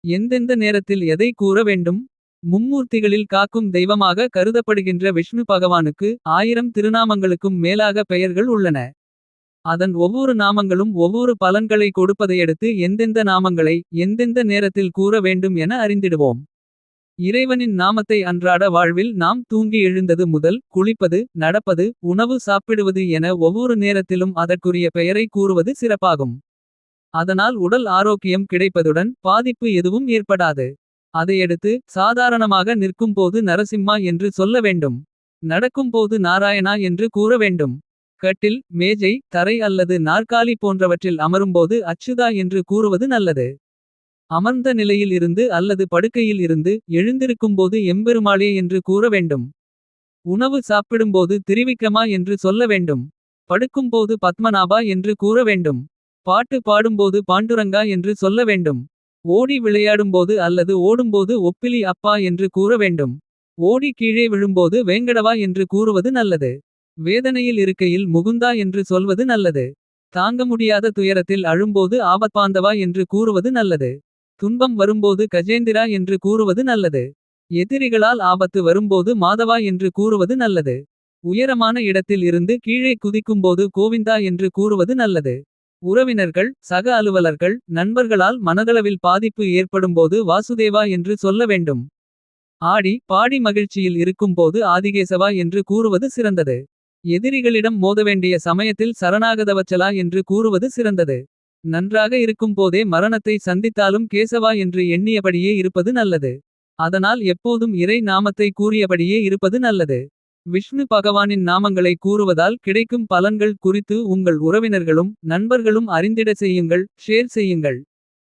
எந்தெந்த நேரத்தில் எதை கூற வேண்டும். மும்மூர்த்திகளில் காக்கும் தெய்வமாக கருதப்படுகின்ற விஷ்ணு பகவானுக்கு 1000 திருநாமங்களுக்கும் மேலாக பெயர்கள் உள்ளன. அதன் ஒவ்வொரு நாமங்களும் ஒவ்வொரு பலன்களை கொடுப்பதையடுத்து எந்தெந்த நாமங்களை எந்தெந்த நேரத்தில் கூற வேண்டும் என அறிந்திடுவோம். இறைவனின் நாமத்தை அன்றாட வாழ்வில் நாம் தூங்கி எழுந்தது முதல் குளிப்பது நடப்பது உணவு சாப்பிடுவது என ஒவ்வொரு நேரத்திலும் அதற்குரிய பெயரை கூறுவது சிறப்பாகும். அதனால் உடல் ஆரோக்கியம் கிடைப்பதுடன் பாதிப்பு எதுவும் ஏற்படாது. அதையடுத்து சாதாரணமாக நிற்கும்போது நரசிம்மா என்று சொல்ல வேண்டும். நடக்கும்போது நாராயணா என்று கூற வேண்டும். கட்டில் மேஜை தரை அல்லது நாற்காலி போன்றவற்றில் அமரும்போது அச்சுதா என்று கூறுவது நல்லது. அமர்ந்த நிலையில் இருந்து அல்லது படுக்கையில் இருந்து எழுந்திருக்கும்போது எம்பெருமாளே என்று கூற வேண்டும். உணவு சாப்பிடும்போது திரிவிக்ரமா என்று சொல்ல வேண்டும். படுக்கும்போது பத்மநாபா என்று கூற வேண்டும். பாட்டு பாடும்போது பாண்டுரங்கா என்று சொல்ல வேண்டும். ஓடி விளையாடும்போது அல்லது ஓடும்போது ஒப்பிலி அப்பா என்று கூற வேண்டும். ஓடி கீழே விழும்போது வேங்கடவா என்று கூறுவது நல்லது. வேதனையில் இருக்கையில் முகுந்தா என்று சொல்வது நல்லது. தாங்க முடியாத துயரத்தில் அழும்போது ஆபத்பாந்தவா என்று கூறுவது நல்லது. துன்பம் வரும்போது கஜேந்திரா என்று கூறுவது நல்லது. எதிரிகளால் ஆபத்து வரும்போது மாதவா என்று கூறுவது நல்லது. உயரமான இடத்தில் இருந்து கீழே குதிக்கும்போது கோவிந்தா என்று கூறுவது நல்லது. உறவினர்கள் சக அலுவலர்கள் நண்பர்களால் மனதளவில் பாதிப்பு ஏற்படும்போது வாசுதேவா என்று சொல்ல வேண்டும். ஆடி பாடி மகிழ்ச்சியில் இருக்கும்போது ஆதிகேசவா என்று கூறுவது சிறந்தது. எதிரிகளிடம் மோதவேண்டிய சமயத்தில் சரணாகதவச்சலா என்று கூறுவது சிறந்தது. நன்றாக இருக்கும்போதே மரணத்தை சந்தித்தாலும் கேசவா என்று எண்ணியபடியே இருப்பது நல்லது. அதனால் எப்போதும் இறை நாமத்தை கூறியபடியே இருப்பது நல்லது. விஷ்ணு பகவானின் நாமங்களை கூறுவதால் கிடைக்கும் பலன்கள் குறித்து உங்கள் உறவினர்களும் நண்பர்களும் அறிந்திட செய்யுங்கள். ஷேர் செய்யுங்கள்.